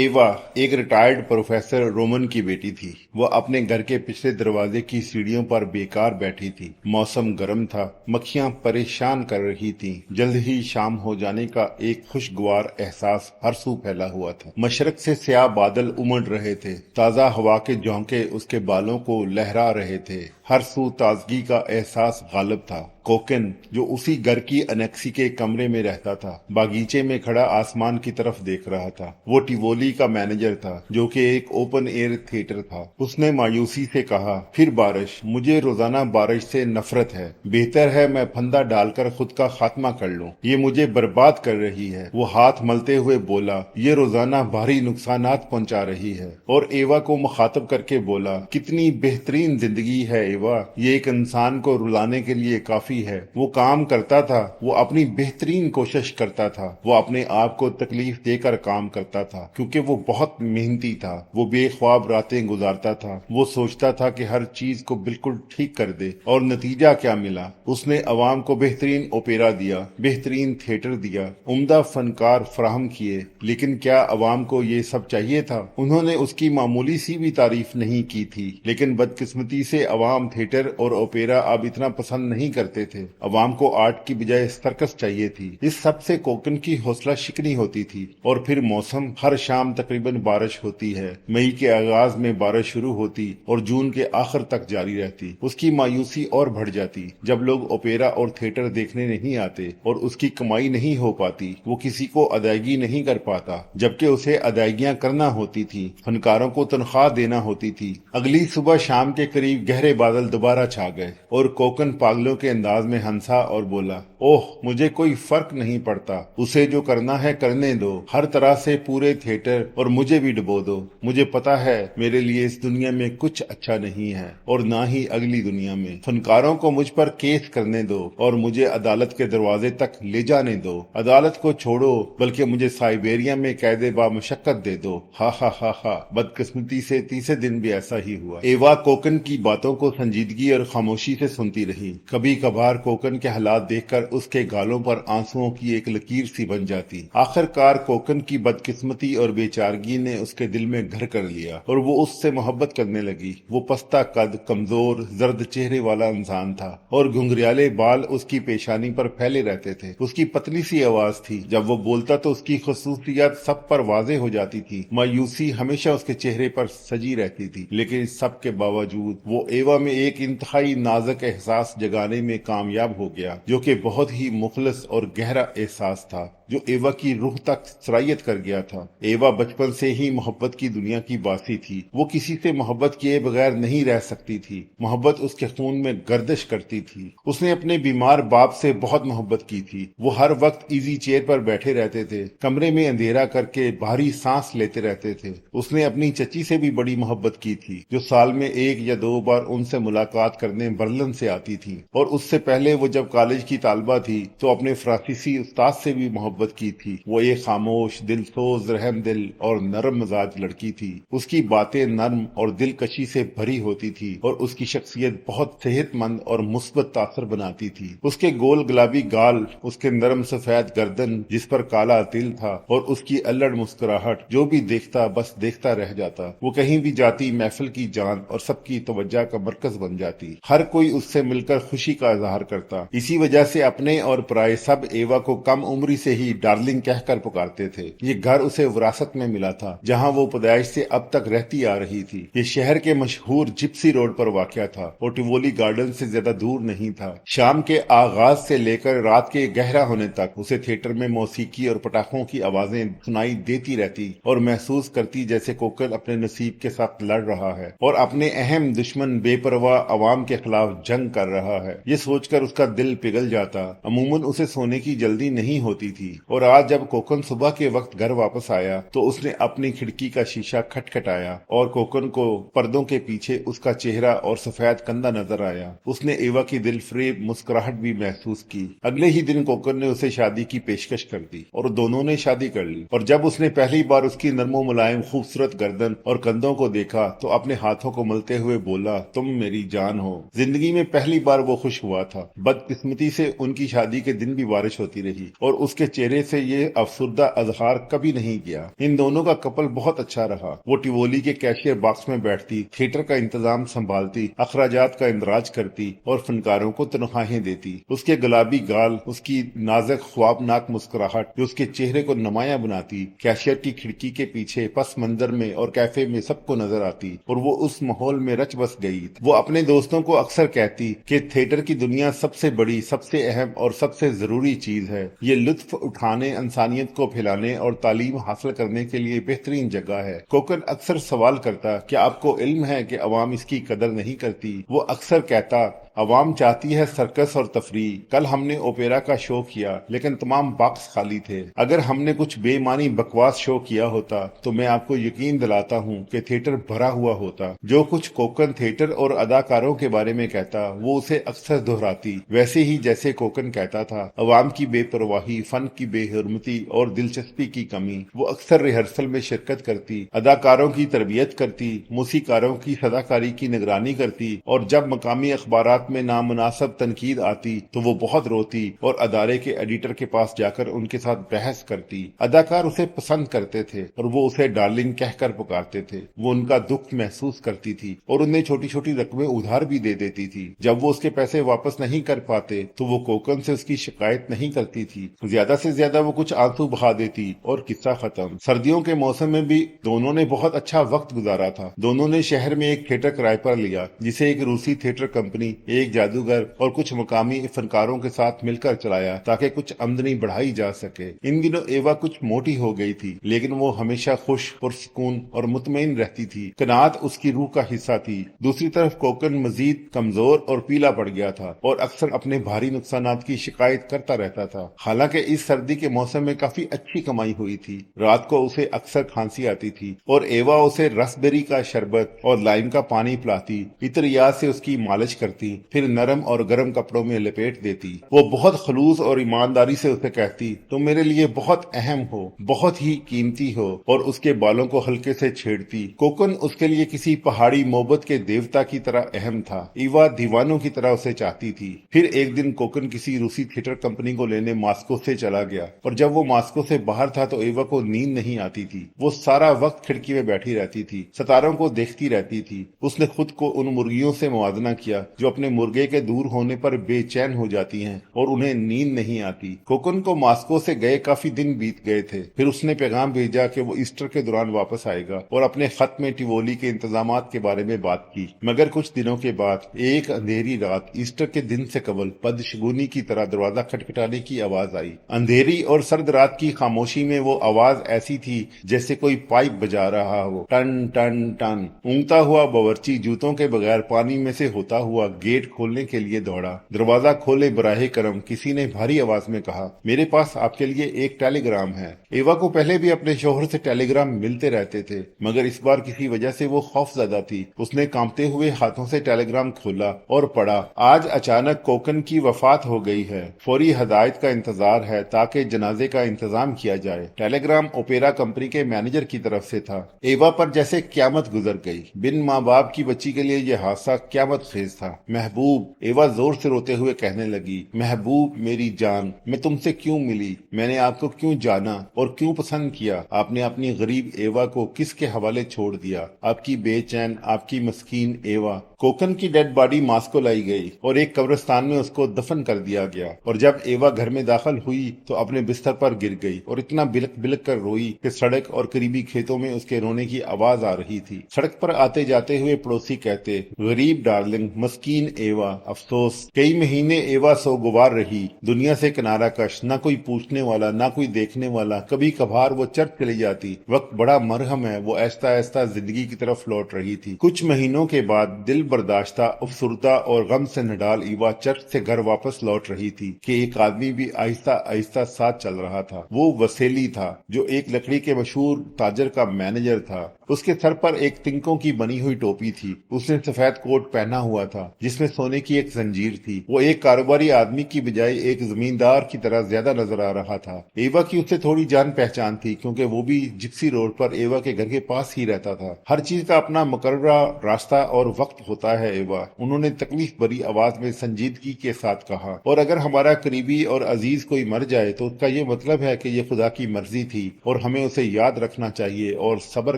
एवा एक retired professor Roman की बेटी थी। वह अपने घर के पिछले दरवाजे की सीढ़ियों पर बेकार बैठी थी। मौसम गर्म था, मक्खियां परेशान कर रही थीं। जल्द ही शाम हो जाने का एक खुशगवार एहसास हर सू फैला हुआ था। मशरक से स्याह बादल उमड़ रहे थे, ताजा हवा के झोंके उसके बालों को लहरा रहे थे। हर सू ताजगी का एहसास गालिब था। कोकेन, जो उसी घर की अनेक्सी के कमरे में रहता था, बागीचे में खड़ा आसमान की तरफ देख रहा था। वो टिवोली का मैनेजर था, जो कि एक ओपन एयर थिएटर था। उसने मायूसी से कहा, फिर बारिश। मुझे रोजाना बारिश से नफरत है। बेहतर है मैं फंदा डालकर खुद का खात्मा कर लूं। ये मुझे बर्बाद कर रही है। वो हाथ मलते हुए बोला, ये रोजाना भारी नुकसानात पहुंचा रही है। और एवा को मुखातब करके बोला, कितनी बेहतरीन जिंदगी है एवा। ये एक इंसान को रुलाने के लिए काफी है। वो काम करता था, वो अपनी बेहतरीन कोशिश करता था, वो अपने आप को तकलीफ देकर काम करता था, क्योंकि वो बहुत मेहनती था। वो बेख्वाब रातें गुजारता था। वो सोचता था कि हर चीज को बिल्कुल ठीक कर दे। और नतीजा क्या मिला? उसने अवाम को बेहतरीन ओपेरा दिया, बेहतरीन थिएटर दिया, उम्दा फनकार फराहम किए। लेकिन क्या अवाम को ये सब चाहिए था? उन्होंने उसकी मामूली सी भी तारीफ नहीं की थी। लेकिन बदकिस्मती से अवाम थिएटर और ओपेरा अब इतना पसंद नहीं करते थे। अवाम को आर्ट की बजाय सर्कस चाहिए थी। इस सब से कोकन की हौसला शिकनी होती थी। और फिर मौसम, हर शाम तकरीबन बारिश होती है। मई के आगाज में बारिश शुरू होती और जून के आखिर तक जारी रहती। उसकी मायूसी और बढ़ जाती जब लोग ओपेरा और थिएटर देखने नहीं आते और उसकी कमाई नहीं हो पाती। वो किसी को अदायगी नहीं कर पाता, जबकि उसे अदायगियां करना होती थी। फनकारों को तनख्वाह देना होती थी। अगली सुबह शाम के करीब गहरे बादल दोबारा छा गए और कोकन पागलों के अंदाज में हंसा और बोला, ओह, मुझे कोई फर्क नहीं पड़ता। उसे जो करना है करने दो। हर तरह से पूरे थिएटर और मुझे भी डुबो दो। मुझे पता है मेरे लिए इस दुनिया में कुछ अच्छा नहीं है और ना ही अगली दुनिया में। फनकारों को मुझ पर केस करने दो और मुझे अदालत के दरवाजे तक ले जाने दो। अदालत को छोड़ो, बल्कि मुझे साइबेरिया में कैदे बामुशक्कत दे दो। हा हा हा हा। बदकिस्मती से तीसरे दिन भी ऐसा ही हुआ। एवा कोकन की बातों को संजीदगी और खामोशी से सुनती रही। कभी कभार कोकन के हालात देखकर उसके गालों पर आंसुओं की एक लकीर सी बन जाती। आखिरकार कोकन की बदकिस्मती और बेचारगी ने उसके दिल में घर कर लिया और वो उससे मोहब्बत करने लगी। वो पस्ता कद, कमजोर, जर्द चेहरे वाला इंसान था और घुंघरियाले बाल उसकी पेशानी पर फैले रहते थे। उसकी पतली सी आवाज थी। जब वो बोलता तो उसकी खसूसियत सब पर वाजे हो जाती थी। मायूसी हमेशा उसके चेहरे पर सजी रहती थी। लेकिन इस सब के बावजूद वो एवा में एक इंतहाई नाजुक एहसास जगाने में कामयाब हो गया, जो कि बहुत ही मुखलस और गहरा एहसास था, जो एवा की रूह तक सरायत कर गया था। एवा बचपन से ही मोहब्बत की दुनिया की बासी थी। वो किसी से मोहब्बत किए बगैर नहीं रह सकती थी। मोहब्बत उसके खून में गर्दिश करती थी। उसने अपने बीमार बाप से बहुत मोहब्बत की थी। वो हर वक्त इजी चेयर पर बैठे रहते थे, कमरे में अंधेरा करके भारी सांस लेते रहते थे। उसने अपनी चची से भी बड़ी मोहब्बत की थी, जो साल में एक या दो बार उनसे मुलाकात करने बर्लिन से आती थी। और उससे पहले वो जब कॉलेज की तालबा थी तो अपने फ्रांसीसी उस्ताद से भी मोहब्बत की थी। वो एक खामोश, दिलसोज, रहम दिल और नरम मजाज लड़की थी। उसकी बातें नर्म और दिलकशी से भरी होती थी और उसकी शख्सियत बहुत सेहतमंद और मुस्बत तासर बनाती थी। उसके गोल गुलाबी गाल, उसके नरम सफेद गर्दन जिस पर काला तिल था और उसकी अल्लड़ मुस्कुराहट, जो भी देखता बस देखता रह जाता। वो कहीं भी जाती महफिल की जान और सबकी तवज्जो का मरकज बन जाती। हर कोई उससे मिलकर खुशी का इजहार करता। इसी वजह से अपने और पराए सब एवा को कम उम्री से ही डार्लिंग कहकर पुकारते थे। ये घर उसे विरासत में मिला था, जहां वो पैदाइश से अब तक रहती आ रही थी। ये शहर के मशहूर जिप्सी रोड पर वाक़या था और टिवोली गार्डन से ज्यादा दूर नहीं था। शाम के आगाज से लेकर रात के गहरा होने तक उसे थिएटर में मौसीकी और पटाखों की आवाजें सुनाई देती रहती और महसूस करती जैसे कोकन अपने नसीब के साथ लड़ रहा है और अपने अहम दुश्मन बेपरवाह अवाम के खिलाफ जंग कर रहा है। ये सोचकर उसका दिल पिघल जाता। अमूमन उसे सोने की जल्दी नहीं होती थी और आज जब कोकन सुबह के वक्त घर वापस आया तो उसने अपनी खिड़की का शीशा खटखटाया और कोकन को पर्दों के पीछे उसका चेहरा और सफेद कंधा नजर आया। उसने एवा की दिल फरेब मुस्कुराहट भी महसूस की। अगले ही दिन कोकन ने उसे शादी की पेशकश कर दी और दोनों ने शादी कर ली। और जब उसने पहली बार उसकी नरमो मुलायम खूबसूरत गर्दन और कंधों को देखा तो अपने हाथों को मलते हुए बोला, तुम मेरी जान हो। जिंदगी में पहली बार वो खुश हुआ था। बदकिस्मती से उनकी शादी के दिन भी बारिश होती रही और उसके चेहरे से ये अफसुर्दा अजहार कभी नहीं गया। इन दोनों का कपल बहुत अच्छा रहा। वो टिवोली के कैशियर बॉक्स में बैठती, थिएटर का इंतजाम संभालती, अखराजात का इंदराज करती और फनकारों को तनख्वाहें देती। उसके गुलाबी गाल, उसकी नाजुक ख्वाबनाक मुस्कुराहट जो उसके चेहरे को नुमायां बनाती, कैशियर की खिड़की के पीछे पस मंजर में और कैफे में सबको नजर आती और वो उस माहौल में रच बस गई। वो अपने दोस्तों को अक्सर कहती कि थिएटर की दुनिया सबसे बड़ी, सबसे अहम और सबसे जरूरी चीज है। ये लुत्फ उठाने, इंसानियत को फैलाने और तालीम हासिल करने के लिए बेहतरीन जगह है। कोकन अक्सर सवाल करता, क्या आपको इल्म है कि अवाम इसकी कदर नहीं करती? वो अक्सर कहता, अवाम चाहती है सर्कस और तफरीह। कल हमने ओपेरा का शो किया लेकिन तमाम बॉक्स खाली थे। अगर हमने कुछ बेमानी बकवास शो किया होता तो मैं आपको यकीन दिलाता हूँ कि थिएटर भरा हुआ होता। जो कुछ कोकन थिएटर और अदाकारों के बारे में कहता वो उसे अक्सर दोहराती, वैसे ही जैसे कोकन कहता था। अवाम की बेपरवाही, फन की बेहरमती और दिलचस्पी की कमी। वो अक्सर रिहर्सल में शिरकत करती, अदाकारों की तरबियत करती, मूसीकारों की सदाकारी की निगरानी करती और जब मकामी अखबारात में नामुनासिब तनकीद आती तो वो बहुत रोती और अदारे के एडिटर के पास जाकर उनके साथ बहस करती। अदाकार उसे पसंद करते थे और वो उसे डार्लिंग कहकर पुकारते थे। वो उनका दुख महसूस करती थी और उन्हें छोटी छोटी रकमें उधार भी दे देती थी। जब वो उसके पैसे वापस नहीं कर पाते तो वो कोकन से उसकी शिकायत नहीं करती थी, ज्यादा से ज्यादा वो कुछ आंसू बहा देती और किस्सा खत्म। सर्दियों के मौसम में भी दोनों ने बहुत अच्छा वक्त गुजारा था। दोनों ने शहर में एक थिएटर किराए पर लिया जिसे एक रूसी थिएटर कंपनी, एक जादूगर और कुछ मकामी फनकारों के साथ मिलकर चलाया ताकि कुछ आमदनी बढ़ाई जा सके। इन दिनों एवा कुछ मोटी हो गई थी लेकिन वो हमेशा खुश, पुरसुकून और मुतमईन रहती थी। कनात उसकी रूह का हिस्सा थी। दूसरी तरफ कोकन मजीद कमजोर और पीला पड़ गया था और अक्सर अपने भारी नुकसानात की शिकायत करता रहता था। हालांकि इस सर्दी के मौसम में काफी अच्छी कमाई हुई थी। रात को उसे अक्सर खांसी आती थी और एवा उसे रसबेरी का शरबत और लाइम का पानी पिलाती, इतरियात से उसकी मालिश करती, फिर नरम और गर्म कपड़ों में लपेट देती। वो बहुत खलूस और ईमानदारी से उसे कहती, तुम मेरे लिए बहुत अहम हो, बहुत ही कीमती हो, और उसके बालों को हल्के से छेड़ती। कोकन उसके लिए किसी पहाड़ी मोहब्बत के देवता की तरह अहम था। ईवा दीवानों की तरह उसे चाहती थी। फिर एक दिन कोकन किसी रूसी थिएटर कंपनी को लेने मास्को से चला गया और जब वो मास्को से बाहर था तो ईवा को नींद नहीं आती थी। वो सारा वक्त खिड़की में बैठी रहती थी, सितारों को देखती रहती थी। उसने खुद को उन मुर्गियों से मुआवजा किया जो अपने मुर्गे के दूर होने पर बेचैन हो जाती हैं और उन्हें नींद नहीं आती। कोकन को मास्को से गए काफी दिन बीत गए थे। फिर उसने पैगाम भेजा कि वो ईस्टर के दौरान वापस आएगा और अपने खत में टिवोली के इंतजामात के बारे में बात की। मगर कुछ दिनों के बाद एक अंधेरी रात ईस्टर के दिन से कबल बदशगुनी की तरह दरवाजा खटखटाने की आवाज आई। अंधेरी और सर्द रात की खामोशी में वो आवाज ऐसी थी जैसे कोई पाइप बजा रहा हो, टन टन टन। ऊँगता हुआ बावर्ची जूतों के बगैर पानी में से होता हुआ गेट खोलने के लिए दौड़ा। दरवाजा खोले बराहे करम, किसी ने भारी आवाज में कहा, मेरे पास आपके लिए एक टेलीग्राम है। एवा को पहले भी अपने शोहर से टेलीग्राम मिलते रहते थे मगर इस बार किसी वजह से वो खौफजदा थी। उसने कांपते हुए हाथों से टेलीग्राम खोला और पढ़ा, आज अचानक कोकन की वफात हो गई है। फौरी हदायत का इंतजार है ताकि जनाजे का इंतजाम किया जाए। टेलीग्राम ओपेरा कंपनी के मैनेजर की तरफ से था। एवा पर जैसे क्यामत गुजर गई। बिन माँ बाप की बच्ची के लिए यह हादसा क्यामत खेज था। महबूब, एवा जोर से रोते हुए कहने लगी, महबूब मेरी जान, मैं तुमसे क्यों मिली? मैंने आपको क्यों जाना और क्यों पसंद किया? आपने अपनी गरीब एवा को किसके हवाले छोड़ दिया? आपकी बेचैन, आपकी मस्कीन एवा। कोकन की डेड बॉडी मास्को लाई गई और एक कब्रिस्तान में उसको दफन कर दिया गया। और जब एवा घर में दाखिल हुई तो अपने बिस्तर पर गिर गई और इतना बिलक बिलक कर रोई कि सड़क और करीबी खेतों में उसके रोने की आवाज आ रही थी। सड़क पर आते जाते हुए पड़ोसी कहते, गरीब डार्लिंग, मस्कीन एवा, अफसोस। कई महीने एवा सोगवार रही, दुनिया से किनारा कश, ना कोई पूछने वाला, ना कोई देखने वाला। कभी कभार वो चर्च चली जाती। वक्त बड़ा मरहम है, वो ऐसा ऐसा जिंदगी की तरफ लौट रही थी। कुछ महीनों के बाद दिल बर्दाश्ता, अफसुर्दा और गम से नडाल ईवा चर्च से घर वापस लौट रही थी कि एक आदमी भी आहिस्ता आहिस्ता साथ चल रहा था। वो वसेली था जो एक लकड़ी के मशहूर ताजर का मैनेजर था। उसके सर पर एक तिनकों की बनी हुई टोपी थी। उसने सफेद कोट पहना हुआ था जिसमें सोने की एक जंजीर थी। वो एक कारोबारी आदमी की बजाय एक जमींदार की तरह ज्यादा नजर आ रहा था। एवा की उससे थोड़ी जान पहचान थी, क्योंकि वो भी जिप्सी रोड पर एवा के घर के पास ही रहता था। हर चीज का अपना मुकर्ररा रास्ता और वक्त होता है एवा, उन्होंने तकलीफ भरी आवाज में संजीदगी के साथ कहा। और अगर हमारा करीबी और अजीज कोई मर जाए तो उसका ये मतलब है कि ये खुदा की मर्जी थी और हमें उसे याद रखना चाहिए और सब्र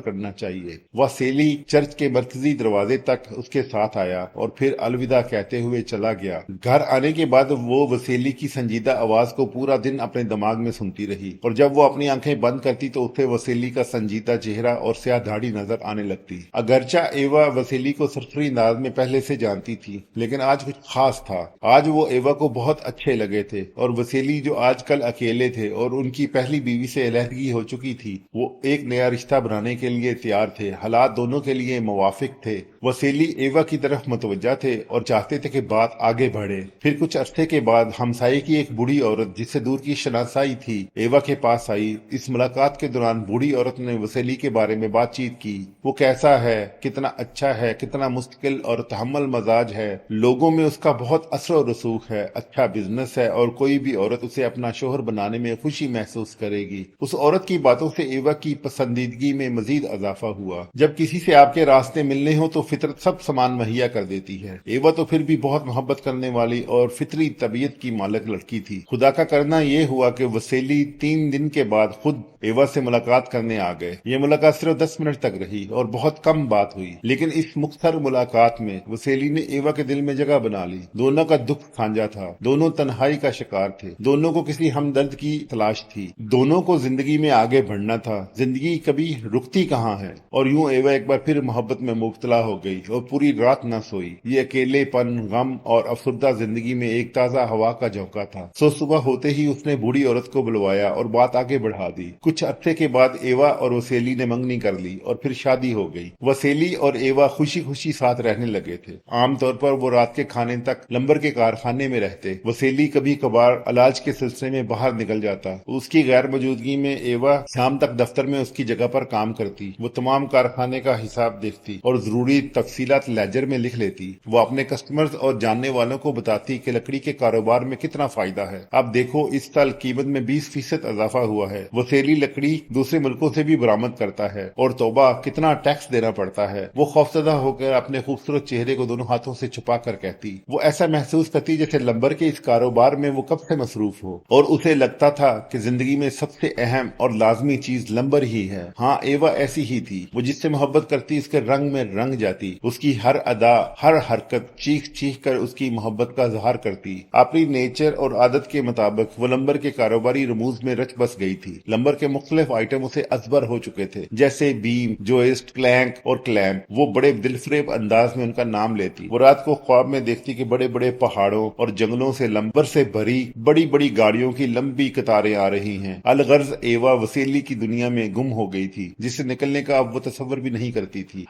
करना चाहिए। वह सेली चर्च के मरकजी दरवाजे तक उसके साथ आया और फिर अलविदा कहते हुए चला गया। घर आने के बाद वो वसेली की संजीदा आवाज को पूरा दिन अपने दिमाग में सुनती रही, और जब वो अपनी आंखें बंद करती तो उसे वसेली का संजीदा चेहरा और स्याह दाढ़ी नजर आने लगती। अगरचा एवा वसेली को सरसरी अंदाज में पहले से जानती थी, लेकिन आज कुछ खास था। आज वो एवा को बहुत अच्छे लगे थे, और वसेली जो आजकल अकेले थे और उनकी पहली बीवी से अलहदगी हो चुकी थी, वो एक नया रिश्ता बनाने के लिए तैयार थे। हालात दोनों के लिए मुवाफिक थे। वसेली एवा की तरफ मुतवज्जा थे और चाहते थे कि बात आगे बढ़े। फिर कुछ अरसे के बाद हमसाये की एक बूढ़ी औरत जिससे दूर की शनासाई थी एवा के पास आई। इस मुलाकात के दौरान बूढ़ी औरत ने वसेली के बारे में बातचीत की। वो कैसा है, कितना अच्छा है, कितना मुस्तकिल और तहम्मुल मजाज है, लोगों में उसका बहुत असर और रसूख है, अच्छा बिजनेस है और कोई भी औरत उसे अपना शोहर बनाने में खुशी महसूस करेगी। उस औरत की बातों से एवा की पसंदीदगी में मजीद इजाफा हुआ। जब किसी से आपके रास्ते मिलने हो तो फितरत सब सामान मुहैया कर देती है। एवा तो फिर भी बहुत मोहब्बत करने वाली और फितरी तबीयत की मालिक लड़की थी। खुदा का करना यह हुआ कि वसेली 3 दिन के बाद खुद एवा से मुलाकात करने आ गए। ये मुलाकात सिर्फ 10 मिनट तक रही और बहुत कम बात हुई, लेकिन इस मुख्तर मुलाकात में वसेली ने एवा के दिल में जगह बना ली। दोनों का दुख साझा था, दोनों तन्हाई का शिकार थे, दोनों को किसी हमदर्द की तलाश थी, दोनों को जिंदगी में आगे बढ़ना था। जिंदगी कभी रुकती कहाँ है। और यूं एवा एक बार फिर मोहब्बत में मुब्तला हो गई और पूरी रात न सोई। ये अकेलेपन, गम और अफसुर्दा जिंदगी में एक ताजा हवा का झोंका था। सो सुबह होते ही उसने बूढ़ी औरत को बुलवाया और बात आगे बढ़ा दी। कुछ अरसे के बाद एवा और वसेली ने मंगनी कर ली और फिर शादी हो गई। वसेली और एवा खुशी खुशी साथ रहने लगे थे। आमतौर पर वो रात के खाने तक लंबर के कारखाने में रहते। वसेली कभी कभार इलाज के सिलसिले में बाहर निकल जाता। उसकी गैर मौजूदगी में एवा शाम तक दफ्तर में उसकी जगह पर काम करती। वो तमाम कारखाने का हिसाब देखती और जरूरी तफसीलात लेजर में लिख लेती। वो अपने कस्टमर्स और जानने वालों को बताती कि लकड़ी के कारोबार में कितना फायदा है। अब देखो, इस साल कीमत में 20% इजाफा हुआ है। वसेली लकड़ी दूसरे मुल्कों से भी बरामद करता है और तौबा कितना टैक्स देना पड़ता है। वो खौफजदा होकर अपने खूबसूरत चेहरे को दोनों हाथों से छुपा कर कहती। वो ऐसा महसूस करती जैसे लंबर के इस कारोबार में वो कब से मसरूफ हो, और उसे लगता था कि जिंदगी में सबसे अहम और लाजमी चीज लंबर ही है। हाँ, एवा ऐसी ही थी। वो जिससे मोहब्बत करती उसके रंग में रंग जाती। उसकी हर अदा, हर हरकत चीख चीख कर उसकी मोहब्बत का इजहार करती। अपनी नेचर और आदत के मुताबिक वो लंबर के कारोबारी रमूज में रच बस गई थी। लंबर के मुख्तलिफ आइटम उसे अजबर हो चुके थे, जैसे बीम, जोइस्ट, क्लैंक और क्लैम्प। वो बड़े दिलफरेब अंदाज में उनका नाम लेती। वो रात को ख्वाब में देखती कि बड़े बड़े पहाड़ों और जंगलों से लंबर से भरी बड़ी बड़ी गाड़ियों की लंबी कतारें आ रही हैं। अलगर्ज एवा वसेली की दुनिया में गुम हो गई थी, जिससे निकलने का अब वो तसव्वुर भी नहीं करती थी।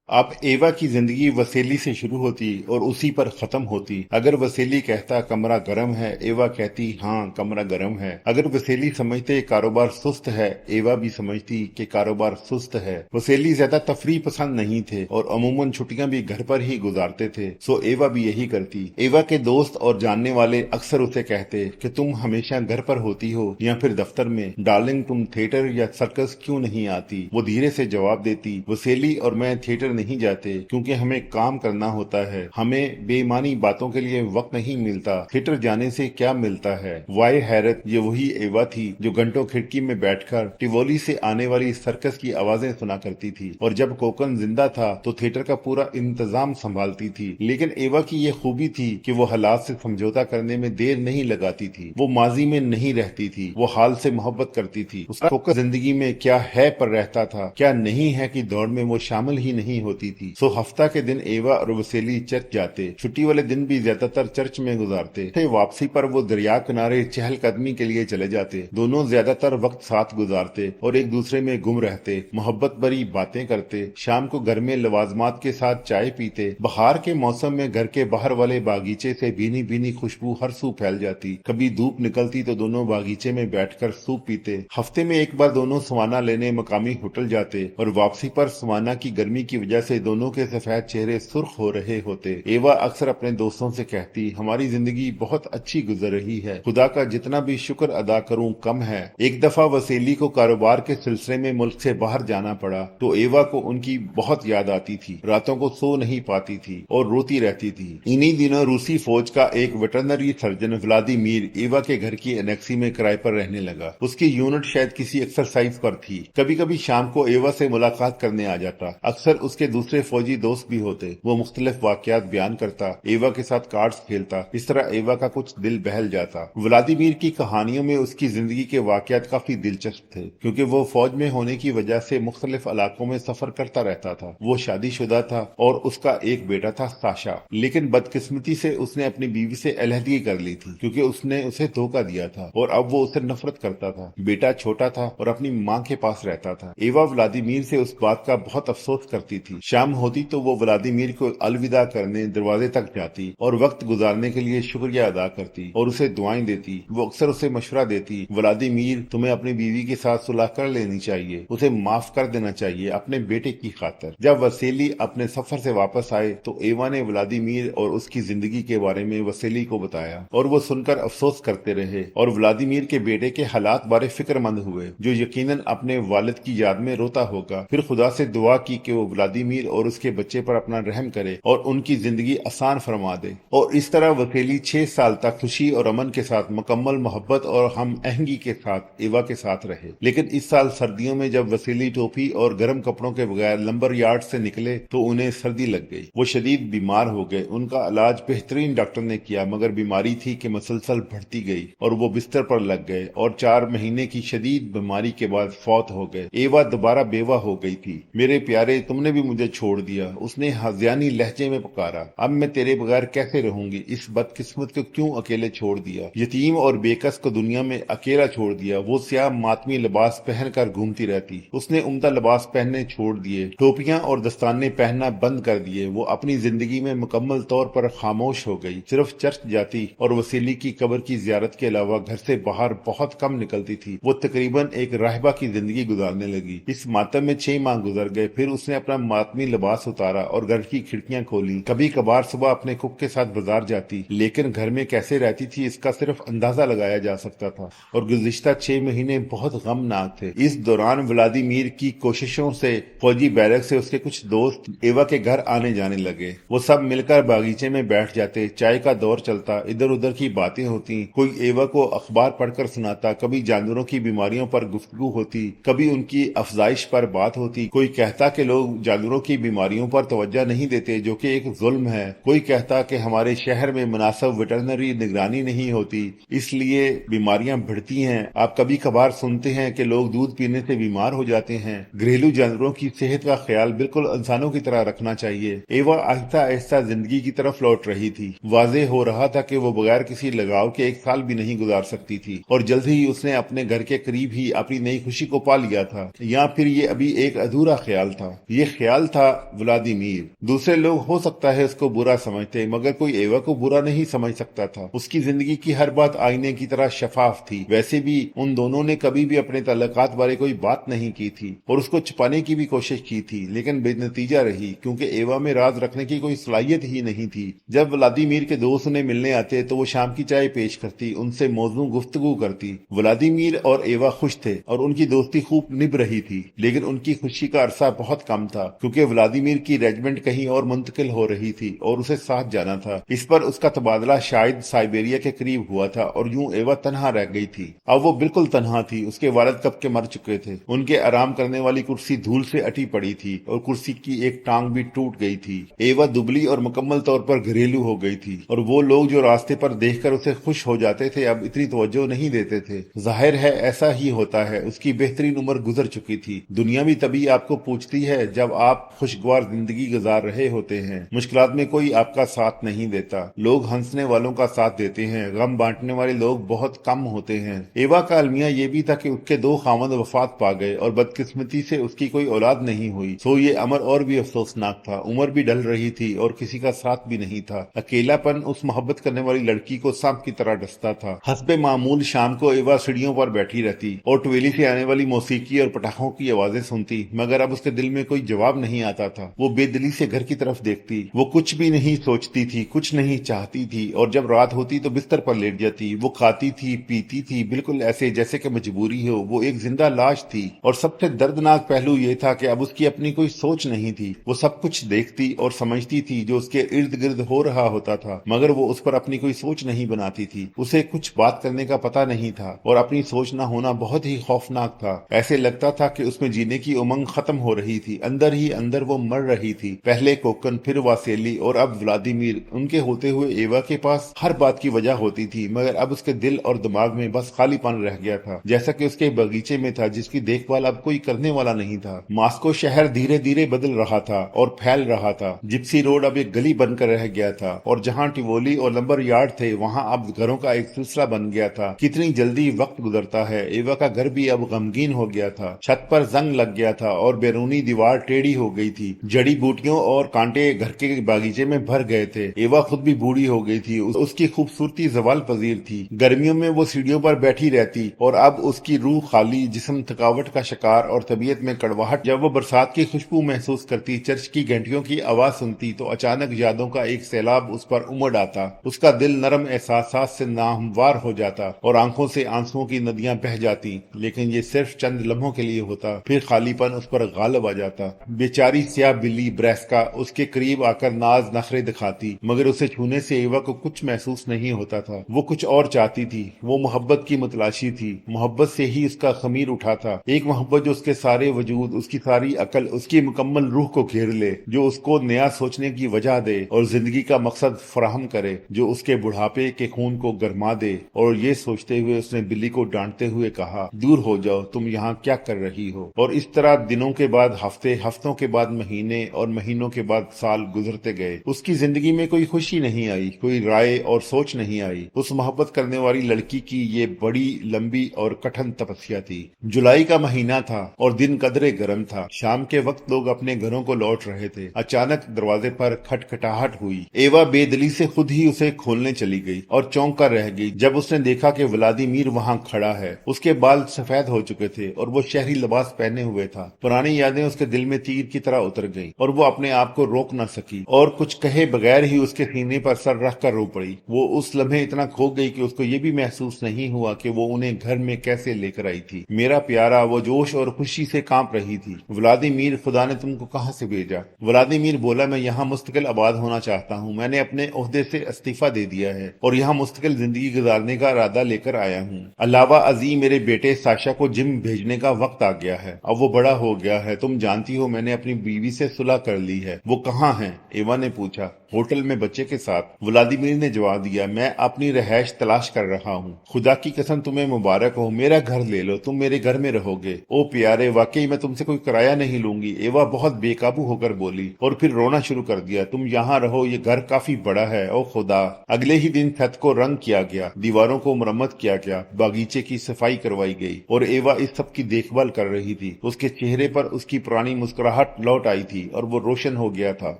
अब एवा की जिंदगी वसेली से शुरू होती और उसी पर खत्म होती। अगर वसेली कहता कमरा गर्म है, एवा कहती हाँ कमरा गर्म है। अगर वसेली समझते कारोबार सुस्त है, एवा भी समझती कि कारोबार सुस्त है। वसेली ज्यादा तफरी पसंद नहीं थे और अमूमन छुट्टियां भी घर पर ही गुजारते थे, सो एवा भी यही करती। एवा के दोस्त और जानने वाले अक्सर उसे कहते कि तुम हमेशा घर पर होती हो या फिर दफ्तर में, डार्लिंग तुम थिएटर या सर्कस क्यों नहीं आती। वो धीरे से जवाब देती, वसेली और मैं थिएटर नहीं जाते क्योंकि हमें काम करना होता है, हमें बेईमानी बातों के लिए वक्त नहीं मिलता। थिएटर जाने से क्या मिलता है। वाई हैरत, ये वही एवा थी जो घंटों खिड़की में बैठकर टिवोली से आने वाली सर्कस की आवाजें सुना करती थी, और जब कोकन जिंदा था तो थिएटर का पूरा इंतजाम संभालती थी। लेकिन एवा की ये खूबी थी कि वो हालात से समझौता करने में देर नहीं लगाती थी। वो माजी में नहीं रहती थी, वो हाल से मोहब्बत करती थी। उसका फोकस जिंदगी में क्या है पर रहता था, क्या नहीं है की दौड़ में वो शामिल ही नहीं होती थी। सो हफ्ता के दिन एवा और वसेली चर्च जाते। छुट्टी वाले दिन भी ज्यादातर चर्च में गुजारते। वापसी पर वो दरिया किनारे चहलकदमी के लिए चले जाते। दोनों ज्यादातर वक्त साथ गुजारते और एक दूसरे में गुम रहते, मोहब्बत भरी बातें करते। शाम को घर में लवाजमात के साथ चाय पीते। बहार के मौसम में घर के बाहर वाले बागीचे से भीनी भीनी खुशबू हर सू फैल जाती। कभी धूप निकलती तो दोनों बागीचे में बैठकर सूप पीते। हफ्ते में एक बार दोनों सवाना लेने मकामी होटल जाते और वापसी पर सवाना की गर्मी की वजह वजह से दोनों के सफेद चेहरे सुर्ख हो रहे होते। एवा अक्सर अपने दोस्तों से कहती, हमारी जिंदगी बहुत अच्छी गुजर रही है, खुदा का जितना भी शुक्र अदा करूं कम है। एक दफा वसेली को कारोबार के सिलसिले में मुल्क से बाहर जाना पड़ा तो एवा को उनकी बहुत याद आती थी। रातों को सो नहीं पाती थी और रोती रहती थी। इन्हीं दिनों रूसी फौज का एक वेटरनरी सर्जन व्लादिमीर एवा के घर की एनेक्सी में किराए पर रहने लगा। उसकी यूनिट शायद किसी एक्सरसाइज पर थी। कभी कभी शाम को एवा से मुलाकात करने आ जाता। अक्सर उसके दूसरे फौजी दोस्त भी होते। वो मुख्तलिफ वाकयात बयान करता, एवा के साथ कार्ड्स खेलता। इस तरह एवा का कुछ दिल बहल जाता। व्लादिमीर की कहानियों में उसकी जिंदगी के वाकयात काफी दिलचस्प थे, क्योंकि वो फौज में होने की वजह से मुख्तलिफ इलाकों में सफर करता रहता था। वो शादीशुदा था और उसका एक बेटा था साशा, लेकिन बदकिस्मती से उसने अपनी बीवी से अलहदगी कर ली थी, क्योंकि उसने उसे धोखा दिया था और अब वो उसे नफरत करता था। बेटा छोटा था और अपनी माँ के पास रहता था। एवा व्लादिमीर से उस बात का बहुत अफसोस करती थी। शाम होती तो वो व्लादिमीर को अलविदा करने दरवाजे तक जाती और वक्त गुजारने के लिए शुक्रिया अदा करती और उसे दुआएं देती। वो अक्सर उसे मशवरा देती, व्लादिमीर तुम्हें अपनी बीवी के साथ सुलह कर लेनी चाहिए, उसे माफ कर देना चाहिए अपने बेटे की खातिर। जब वसेली अपने सफर से वापस आए तो एवा ने व्लादिमीर और उसकी जिंदगी के बारे में वसेली को बताया और वो सुनकर अफसोस करते रहे और व्लादिमीर के बेटे के हालात बारे फिक्रमंद हुए, जो यकीनन अपने वालिद की याद में रोता होगा। फिर खुदा से दुआ की कि वो व्लादिमीर और उसके बच्चे पर अपना रहम करे और उनकी जिंदगी आसान फरमा दे। और इस तरह वसेली 6 साल तक खुशी और अमन के साथ मुकम्मल मोहब्बत और हम आहंगी के साथ एवा के साथ रहे। लेकिन इस साल सर्दियों में जब वसेली टोपी और गर्म कपड़ों के बगैर लंबर यार्ड से निकले तो उन्हें सर्दी लग गई। वो शदीद बीमार हो गए। उनका इलाज बेहतरीन डॉक्टर ने किया, मगर बीमारी थी कि मसलसल बढ़ती गई और वो बिस्तर पर लग गए और 4 महीने की शदीद बीमारी के बाद फौत हो गए। एवा दोबारा बेवा हो गई थी। मेरे प्यारे, तुमने भी मुझे छोड़ दिया, उसने हज़ियानी लहजे में पुकारा। अब मैं तेरे बगैर कैसे रहूंगी? इस बदकिस्मत को क्यों अकेले छोड़ दिया? यतीम और बेकस को दुनिया में अकेला छोड़ दिया। वो स्याह मातमी लिबास पहनकर घूमती रहती। उसने उम्दा लिबास पहनने छोड़ दिए, टोपियां और दस्ताने पहनना बंद कर दिए। वो अपनी जिंदगी में मुकम्मल तौर पर खामोश हो गई। सिर्फ चर्च जाती और वसीली की कब्र की जियारत के अलावा घर से बाहर बहुत कम निकलती थी। वो तकरीबन एक राहिबा की जिंदगी गुजारने लगी। इस मातम में 6 माह गुजर गए। फिर उसने अपना मातमी लिबास उतारा और घर की खिड़कियां खोली। कभी कभार सुबह अपने कुक के साथ बाजार जाती, लेकिन घर में कैसे रहती थी इसका सिर्फ अंदाजा लगाया जा सकता था। और गुज़िश्ता 6 महीने बहुत गमनाक थे। इस दौरान व्लादिमीर की कोशिशों से फौजी बैरक से उसके कुछ दोस्त एवा के घर आने जाने लगे। वो सब मिलकर बागीचे में बैठ जाते, चाय का दौर चलता, इधर उधर की बातें होती। कोई एवा को अखबार पढ़कर सुनाता, कभी जानवरों की बीमारियों पर गुफ्तगू होती, कभी उनकी अफजाइश पर बात होती। कोई कहता कि लोग जानवरों की बीमारियों पर तवज्जो नहीं देते, जो कि एक जुल्म है। कोई कहता कि हमारे शहर में मुनासिब वेटरनरी निगरानी नहीं होती, इसलिए बीमारियां बढ़ती हैं। आप कभी कभार सुनते हैं कि लोग दूध पीने से बीमार हो जाते हैं। घरेलू जानवरों की सेहत का ख्याल बिल्कुल इंसानों की तरह रखना चाहिए। एवा आहिस्ता आहिस्ता जिंदगी की तरफ लौट रही थी। वाज़ेह हो रहा था कि वो बगैर किसी लगाव के 1 साल भी नहीं गुजार सकती थी और जल्द ही उसने अपने घर के करीब ही अपनी नई खुशी को पा लिया था। या फिर ये अभी एक अधूरा ख्याल था। ये ख्याल था व्लादिमीर। दूसरे लोग हो सकता है उसको बुरा समझते, मगर कोई एवा को बुरा नहीं समझ सकता था। उसकी जिंदगी की हर बात आईने की तरह शफाफ थी। वैसे भी उन दोनों ने कभी भी अपने तल्लुकात बारे कोई बात नहीं की थी और उसको छुपाने की भी कोशिश की थी, लेकिन बेनतीजा रही, क्योंकि एवा में राज रखने की कोई सलाहियत ही नहीं थी। जब व्लादिमीर के दोस्त उन्हें मिलने आते तो वो शाम की चाय पेश करती, उनसे मौजू गुफ्तगू करती। व्लादिमीर और एवा खुश थे और उनकी दोस्ती खूब निभ रही थी, लेकिन उनकी खुशी का अरसा बहुत कम था, क्योंकि व्लादिमीर की रेजिमेंट कहीं और मुंतकिल हो रही थी और उसे साथ जाना था। इस पर उसका तबादला शायद साइबेरिया के करीब हुआ था और यूं एवा तनहा रह गई थी। अब वो बिल्कुल तनहा थी। उसके वालिद कब के मर चुके थे। उनके आराम करने वाली कुर्सी धूल से अटी पड़ी थी और कुर्सी की एक टांग भी टूट गई थी। एवा दुबली और मुकम्मल तौर पर घरेलू हो गई थी और वो लोग जो रास्ते पर देखकर उसे खुश हो जाते थे अब इतनी तवज्जो नहीं देते थे। जाहिर है ऐसा ही होता है। उसकी बेहतरीन उम्र गुजर चुकी थी। दुनिया भी तभी आपको पूछती है जब आप खुशगवार जिंदगी गुजार रहे होते हैं। मुश्किलात में कोई आपका साथ नहीं देता। लोग हंसने वालों का साथ देते हैं, गम बांटने वाले लोग बहुत कम होते हैं। एवा का अलमिया ये भी था कि उसके 2 खामद वफात पा गए और बदकिस्मती से उसकी कोई औलाद नहीं हुई। सो ये अमर और भी अफसोसनाक था। उम्र भी ढल रही थी और किसी का साथ भी नहीं था। अकेलापन उस मोहब्बत करने वाली लड़की को सांप की तरह डसता था। हस्बे मामूल शाम को एवा सीढ़ियों पर बैठी रहती और टवेली से आने वाली मौसीकी और पटाखों की आवाजें सुनती, मगर अब उसके दिल में कोई जवाब नहीं आता था। वो बेदिली से घर की तरफ देखती, वो कुछ भी नहीं सोचती थी, कुछ नहीं चाहती थी, और जब रात होती तो बिस्तर पर लेट जाती। वो खाती थी, पीती थी, बिल्कुल ऐसे जैसे कि मजबूरी हो। वो एक जिंदा लाश थी। और सबसे दर्दनाक पहलू ये था कि अब उसकी अपनी कोई सोच नहीं थी। वो सब कुछ देखती और समझती थी जो उसके इर्द गिर्द हो रहा होता था, मगर वो उस पर अपनी कोई सोच नहीं बनाती थी। उसे कुछ बात करने का पता नहीं था, और अपनी सोच न होना बहुत ही खौफनाक था। ऐसे लगता था कि उसमें जीने की उमंग खत्म हो रही थी। अंदर ही अंदर वो मर रही थी। पहले कोकन, फिर वासेली, और अब व्लादिमीर। उनके होते हुए एवा के पास हर बात की वजह होती थी, मगर अब उसके दिल और दिमाग में बस खालीपन रह गया था, जैसा कि उसके बगीचे में था जिसकी देखभाल अब कोई करने वाला नहीं था। मास्को शहर धीरे धीरे बदल रहा था और फैल रहा था। जिप्सी रोड अब एक गली बनकर रह गया था, और जहां टिवोली और लंबर यार्ड थे वहां अब घरों का एक सिलसिला बन गया था। कितनी जल्दी वक्त गुजरता है। एवा का घर भी अब गमगीन हो गया था। छत पर जंग लग गया था और बैरूनी दीवार टेढ़ी हो गई थी। जड़ी बूटियों और कांटे घर के बागीचे में भर गए थे। एवा खुद भी बूढ़ी हो गई थी। उसकी खूबसूरती जवाल पजीर थी। गर्मियों में वो सीढ़ियों पर बैठी रहती, और अब उसकी रूह खाली, जिस्म थकावट का शिकार, और तबीयत में कड़वाहट। जब वो बरसात की खुशबू महसूस करती, चर्च की घंटियों की आवाज सुनती, तो अचानक यादों का एक सैलाब उस पर उमड़ आता। उसका दिल नरम एहसासात से नाहमवार हो जाता और आंखों से आंसुओं की नदियां बह जाती। लेकिन ये सिर्फ चंद लम्हों के लिए होता, फिर खालीपन उस पर गालिब आ जाता। बेचारी स्याह बिल्ली ब्रेस्का उसके करीब आकर नाज नखरे दिखाती, मगर उसे छूने से एवा को कुछ महसूस नहीं होता था। वो कुछ और चाहती थी। वो मोहब्बत की मतलाशी थी। मोहब्बत से ही उसका खमीर उठा था। एक मोहब्बत जो उसके सारे वजूद, उसकी सारी अकल, उसकी मुकम्मल रूह को घेर ले, जो उसको नया सोचने की वजह दे और जिंदगी का मकसद फराहम करे, जो उसके बुढ़ापे के खून को गरमा दे। और ये सोचते हुए उसने बिल्ली को डांटते हुए कहा, दूर हो जाओ, तुम यहाँ क्या कर रही हो। और इस तरह दिनों के बाद हफ्ते, हफ्तों के बाद महीने, और महीनों के बाद साल गुजरते गए। उसकी जिंदगी में कोई खुशी नहीं आई, कोई राय और सोच नहीं आई। उस मोहब्बत करने वाली लड़की की ये बड़ी लंबी और कठिन तपस्या थी। जुलाई का महीना था और दिन कदरे गर्म था। शाम के वक्त लोग अपने घरों को लौट रहे थे। अचानक दरवाजे पर खटखटाहट हुई। एवा बेदली से खुद ही उसे खोलने चली गई और चौंक कर रह गई जब उसने देखा कि व्लादिमीर वहां खड़ा है। उसके बाल सफेद हो चुके थे और वो शहरी लिबास पहने हुए था। पुरानी यादें उसके दिल में तीर की तरह उतर गईं और वो अपने आप को रोक न सकी और कुछ कहे बगैर ही उसके सीने पर सर रख कर रो पड़ी। वो उस लम्हे इतना खो गई कि उसको ये भी महसूस नहीं हुआ कि वो उन्हें घर में कैसे लेकर आई थी। मेरा प्यारा, वो जोश और खुशी से कांप रही थी। व्लादिमीर, खुदा ने तुमको कहां से भेजा? व्लादिमीर बोला, मैं यहाँ मुस्तकिल आबाद होना चाहता हूँ। मैंने अपने ओहदे से इस्तीफा दे दिया है और यहाँ मुस्तकिल जिंदगी गुजारने का इरादा लेकर आया हूँ। अलावा अजी, मेरे बेटे साशा को जिम भेजने का वक्त आ गया है। अब वो बड़ा हो गया है। तुम जानती हो मैंने अपनी बीवी से सुलह कर ली है। वो कहाँ है? एवा ने पूछा। होटल में बच्चे के साथ, व्लादिमीर ने जवाब दिया। मैं अपनी रहायश तलाश कर रहा हूँ। खुदा की कसम तुम्हें मुबारक हो, मेरा घर ले लो, तुम मेरे घर में रहोगे। ओ प्यारे, वाकई मैं तुमसे कोई किराया नहीं लूंगी। एवा बहुत बेकाबू होकर बोली और फिर रोना शुरू कर दिया। तुम यहाँ रहो, ये घर काफी बड़ा है। ओ खुदा। अगले ही दिन छत को रंग किया गया, दीवारों को मरम्मत किया गया, बागीचे की सफाई करवाई गई और एवा इस सब की देखभाल कर रही थी। उसके चेहरे पर उसकी पुरानी मुस्कुराहट लौट आई थी और वो रोशन हो गया था।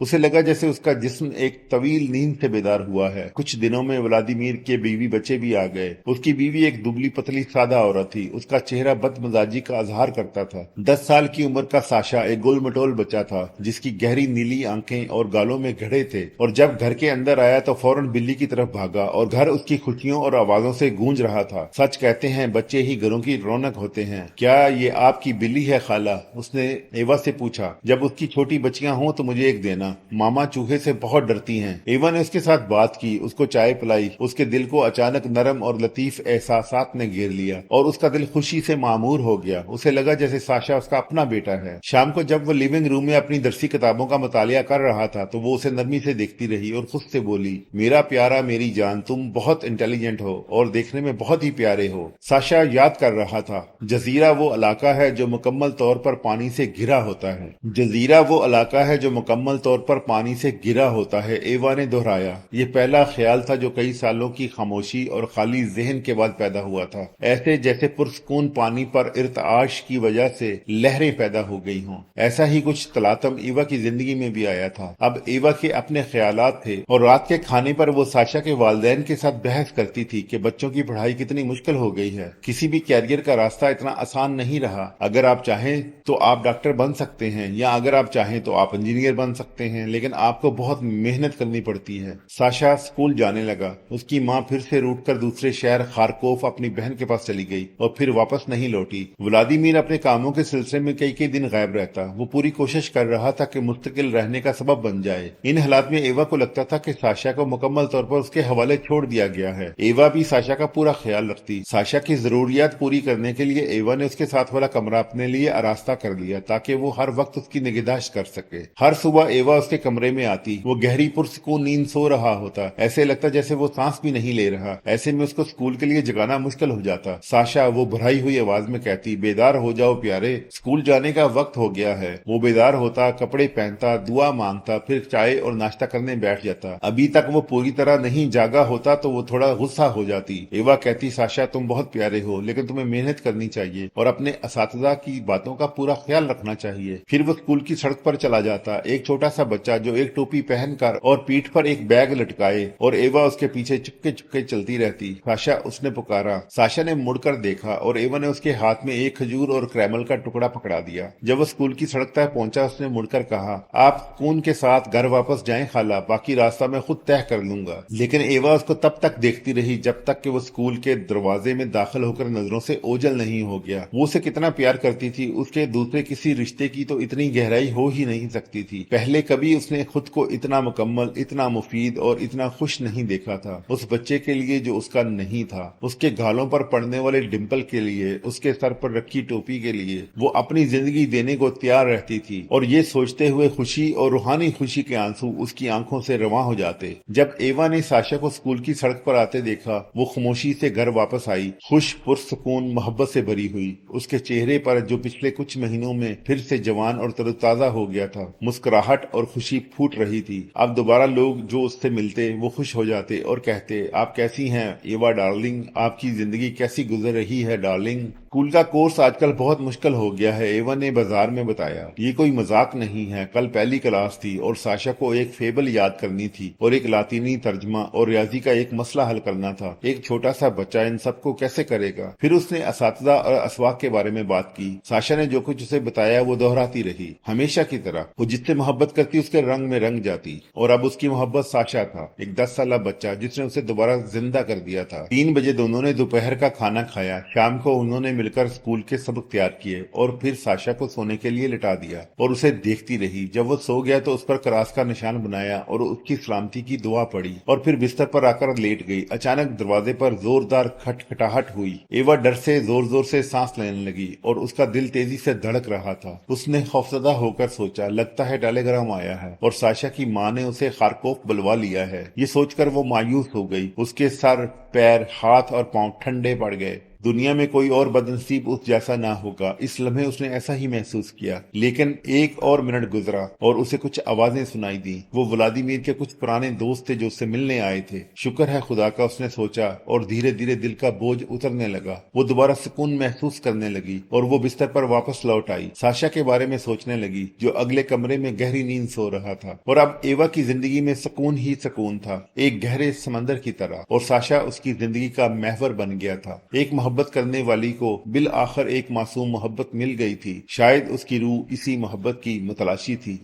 उसे लगा जैसे उसका जिस्म एक तवील नींद से बेदार हुआ है। कुछ दिनों में व्लादिमीर के बीवी बच्चे भी आ गए। उसकी बीवी एक दुबली पतली सादा औरत थी। उसका चेहरा बदमिजाजी का इजहार करता था। 10 साल की उम्र का साशा एक गोल मटोल बच्चा था जिसकी गहरी नीली आंखें और गालों में घड़े थे, और जब घर के अंदर आया तो फौरन बिल्ली की तरफ भागा और घर उसकी खुशियों और आवाजों से गूंज रहा था। सच कहते हैं बच्चे ही घरों की रौनक होते हैं। क्या ये आपकी बिल्ली है खाला? उसने एवा से पूछा। जब उसकी छोटी बच्चियां हों तो मुझे एक देना। मामा चूहे से बहुत डरती हैं। एवा ने उसके साथ बात की, उसको चाय पिलाई। उसके दिल को अचानक नरम और लतीफ एहसासात ने घेर लिया और उसका दिल खुशी से मामूर हो गया। उसे लगा जैसे साशा उसका अपना बेटा है। शाम को जब वो लिविंग रूम में अपनी दरसी किताबों का मुतालिया कर रहा था तो वो उसे नरमी से देखती रही और खुद से बोली, मेरा प्यारा, मेरी जान, तुम बहुत इंटेलिजेंट हो और देखने में बहुत ही प्यारे हो। साशा याद कर रहा था, जजीरा वो इलाका है जो मुकम्मल तौर पर पानी से घिरा होता है। जजीरा वो इलाका है जो मुकम्मल तौर पर पानी से घिरा होता है, एवा ने दोहराया। ये पहला ख्याल था जो कई सालों की खामोशी और खाली जहन के बाद पैदा हुआ था, ऐसे जैसे पुरसकून पानी पर इर्ताश की वजह से लहरें पैदा हो गई हों। ऐसा ही कुछ तलातम एवा की जिंदगी में भी आया था। अब एवा के अपने ख्यालात थे और रात के खाने पर वो साशा के वालिदैन के साथ बहस करती थी कि बच्चों की पढ़ाई कितनी मुश्किल हो गई है। किसी भी कैरियर का रास्ता इतना आसान नहीं रहा। अगर आप चाहें तो आप डॉक्टर बन सकते हैं ہیں یا اگر آپ چاہیں تو آپ انجینئر بن سکتے ہیں، لیکن آپ کو بہت محنت کرنی پڑتی ہے۔ ساشا اسکول جانے لگا۔ اس کی ماں پھر سے روٹ کر دوسرے شہر خارکوف اپنی بہن کے پاس چلی گئی اور پھر واپس نہیں لوٹی۔ ولادیمیر اپنے کاموں کے سلسلے میں کئی دن غائب رہتا۔ وہ پوری کوشش کر رہا تھا کہ مستقل رہنے کا سبب بن جائے۔ ان حالات میں ایوا کو لگتا تھا کہ ساشا کو مکمل طور پر اس کے حوالے چھوڑ دیا گیا ہے۔ ایوا بھی ساشا کا پورا خیال رکھتی۔ ساشا کی ضروریات پوری کرنے کے لیے ایوا نے اس کے ساتھ والا کمرہ اپنے لیے آراستہ کر لیا تاکہ وہ ہر وقت اس کی نگہداشت کر سکے۔ ہر صبح ایوا اس کے کمرے میں آتی۔ وہ گہری پرسکون نیند سو رہا ہوتا، ایسے لگتا جیسے وہ سانس بھی نہیں لے رہا۔ ایسے میں اس کو اسکول کے لیے جگانا مشکل ہو جاتا۔ ساشا، وہ بھرائی ہوئی آواز میں کہتی، بیدار ہو جاؤ پیارے، اسکول جانے کا وقت ہو گیا ہے۔ وہ بیدار ہوتا، کپڑے پہنتا، دعا مانگتا، پھر چائے اور ناشتہ کرنے بیٹھ جاتا۔ ابھی تک وہ پوری طرح نہیں جاگا ہوتا تو وہ تھوڑا غصہ ہو جاتی۔ ایوا کہتی، ساشا تم بہت پیارے ہو، لیکن تمہیں محنت کرنی چاہیے اور اپنے اساتذہ کی باتوں کا پورا خیال رکھنا چاہیے۔ پھر وہ اسکول کی سڑک پر چلا جاتا، ایک چھوٹا سا بچہ جو ایک ٹوپی پہن کر اور پیٹھ پر ایک بیگ لٹکائے، اور ایوا اس کے پیچھے چپکے چپکے چلتی رہتی۔ ساشا، اس نے پکارا۔ ساشا نے مڑ کر دیکھا اور ایوا نے اس کے ہاتھ میں ایک کھجور اور کریمل کا ٹکڑا پکڑا دیا۔ جب وہ اسکول کی سڑک تک پہنچا اس نے مڑ کر کہا، آپ سکون کے ساتھ گھر واپس جائیں خالہ، باقی راستہ میں خود طے کر لوں گا۔ لیکن ایوا اس کو تب تک دیکھتی رہی جب تک کہ وہ اسکول کے دروازے میں داخل ہو کر نظروں سے اوجھل نہیں ہو گیا۔ وہ اسے کتنا پیار کرتی تھی، اس کے دوسرے کسی رشتے کی تو اتنی گہرائی ہو ہی نہیں سکتی تھی۔ پہلے کبھی اس نے خود کو اتنا مکمل، اتنا مفید اور اتنا خوش نہیں دیکھا تھا۔ اس بچے کے لیے جو اس کا نہیں تھا، اس کے گالوں پر پڑنے والے ڈمپل کے لیے، اس کے سر پر رکھی ٹوپی کے لیے وہ اپنی زندگی دینے کو تیار رہتی تھی، اور یہ سوچتے ہوئے خوشی اور روحانی خوشی کے آنسو اس کی آنکھوں سے رواں ہو جاتے۔ جب ایوا نے ساشا کو اسکول کی سڑک پر آتے دیکھا، وہ خاموشی سے گھر واپس آئی، خوش، پرسکون، محبت سے بھری ہوئی۔ اس کے چہرے پر جو پچھلے کچھ مہینوں میں پھر سے جوان اور تر و تازہ ہو گیا تھا، مسکراہٹ اور خوشی پھوٹ رہی تھی۔ اب دوبارہ لوگ جو اس سے ملتے وہ خوش ہو جاتے اور کہتے، آپ کیسی ہیں ایوا ڈارلنگ، آپ کی زندگی کیسی گزر رہی ہے ڈارلنگ۔ اسکول کا کورس آج کل بہت مشکل ہو گیا ہے، ایوا نے بازار میں بتایا۔ یہ کوئی مذاق نہیں ہے، کل پہلی کلاس تھی اور ساشا کو ایک فیبل یاد کرنی تھی اور ایک لاطینی ترجمہ اور ریاضی کا ایک مسئلہ حل کرنا تھا۔ ایک چھوٹا سا بچہ ان سب کو کیسے کرے گا؟ پھر اس نے اساتذہ اور اسواق کے بارے میں بات کی۔ ساشا نے جو کچھ اسے بتایا وہ دہراتی رہی، ہمیشہ کی طرح۔ وہ جس سے محبت کرتی اس کے رنگ میں رنگ جاتی، اور اب اس کی محبت ساشا تھا، ایک 10 سالہ بچہ جس نے اسے دوبارہ زندہ کر دیا تھا۔ 3 بجے دونوں نے دوپہر کا کھانا کھایا۔ شام کو انہوں نے مل کر اسکول کے سبق تیار کیے اور پھر ساشا کو سونے کے لیے لٹا دیا اور اسے دیکھتی رہی۔ جب وہ سو گیا تو اس پر کراس کا نشان بنایا اور اس کی سلامتی کی دعا پڑی اور پھر بستر پر آ کر لیٹ گئی۔ اچانک دروازے پر زوردار کھٹکھٹاہٹ ہوئی۔ ایوا ڈر سے زور زور سے سانس لینے لگی اور اس کا دل تیزی سے دھڑک رہا تھا۔ اس نے خوفزدہ ہو کر سوچا، لگتا ہے ٹیلی گرام آیا ہے اور ساشا کی ماں نے اسے خارکوف بلوا لیا ہے۔ یہ سوچ کر وہ مایوس ہو گئی۔ اس کے سر، پیر، ہاتھ اور پاؤں ٹھنڈے پڑ گئے۔ دنیا میں کوئی اور بدنصیب اس جیسا نہ ہوگا، اس لمحے اس نے ایسا ہی محسوس کیا۔ لیکن ایک اور منٹ گزرا اور اسے کچھ آوازیں سنائی دیں۔ وہ ولادیمیر کے کچھ پرانے دوست تھے جو اس سے ملنے آئے تھے۔ شکر ہے خدا کا، اس نے سوچا، اور دھیرے دھیرے دل کا بوجھ اترنے لگا۔ وہ دوبارہ سکون محسوس کرنے لگی اور وہ بستر پر واپس لوٹ آئی۔ ساشا کے بارے میں سوچنے لگی جو اگلے کمرے میں گہری نیند سو رہا تھا، اور اب ایوا کی زندگی میں سکون ہی سکون تھا، ایک گہرے سمندر کی طرح، اور ساشا اس کی زندگی کا محور بن گیا تھا۔ ایک محبت کرنے والی کو بالآخر ایک معصوم محبت مل گئی تھی، شاید اس کی روح اسی محبت کی متلاشی تھی۔